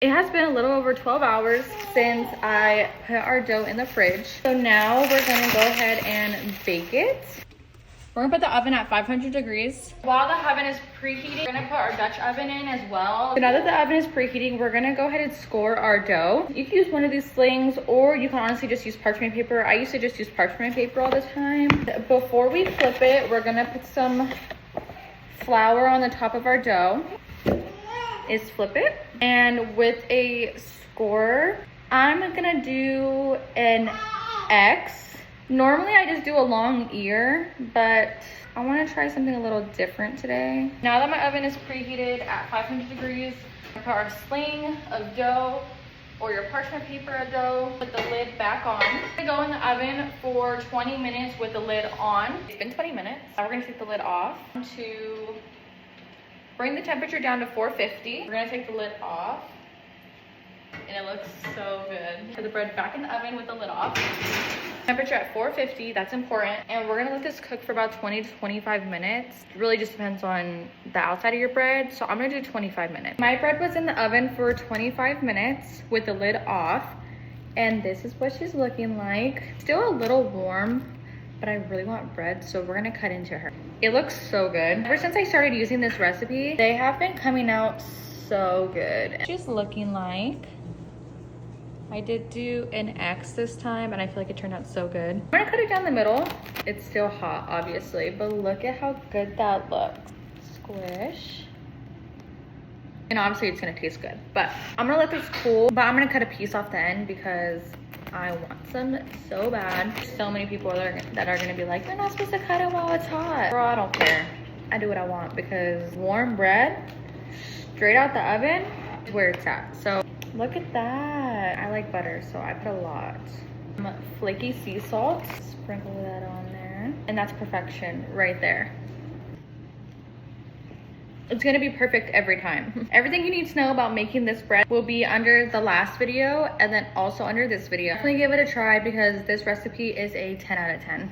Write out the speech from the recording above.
It has been a little over 12 hours since I put our dough in the fridge. So now we're gonna go ahead and bake it. We're gonna put the oven at 500 degrees. While the oven is preheating, we're gonna put our Dutch oven in as well. So now that the oven is preheating, we're gonna go ahead and score our dough. You can use one of these slings, or you can honestly just use parchment paper. I used to just use parchment paper all the time. Before we flip it, we're gonna put some flour on the top of our dough. Is flip it. And with a score, I'm gonna do an X. Normally I just do a long ear, but I wanna try something a little different today. Now that my oven is preheated at 500 degrees, I put our sling of dough or your parchment paper of dough, put the lid back on. I'm gonna go in the oven for 20 minutes with the lid on. It's been 20 minutes. Now we're gonna take the lid off to bring the temperature down to 450. We're gonna take the lid off, and it looks so good. Put the bread back in the oven with the lid off. Temperature at 450, that's important. And we're gonna let this cook for about 20 to 25 minutes. It really just depends on the outside of your bread. So I'm gonna do 25 minutes. My bread was in the oven for 25 minutes with the lid off. And this is what she's looking like. Still a little warm, but I really want bread, so we're gonna cut into her. It looks so good. Ever since I started using this recipe, they have been coming out so good. She's looking like, I did do an X this time, and I feel like it turned out so good. I'm gonna cut it down the middle. It's still hot, obviously, but look at how good that looks. Squish. And obviously it's gonna taste good, but I'm gonna let this cool, but I'm gonna cut a piece off the end because I want some so bad. So many people that are gonna be like, you're not supposed to cut it while it's hot. Girl, I don't care. I do what I want because warm bread straight out the oven is where it's at. So look at that. I like butter, so I put a lot. Flaky sea salt, sprinkle that on there. And that's perfection right there. It's gonna be perfect every time. Everything you need to know about making this bread will be under the last video and then also under this video. Definitely give it a try because this recipe is a 10 out of 10.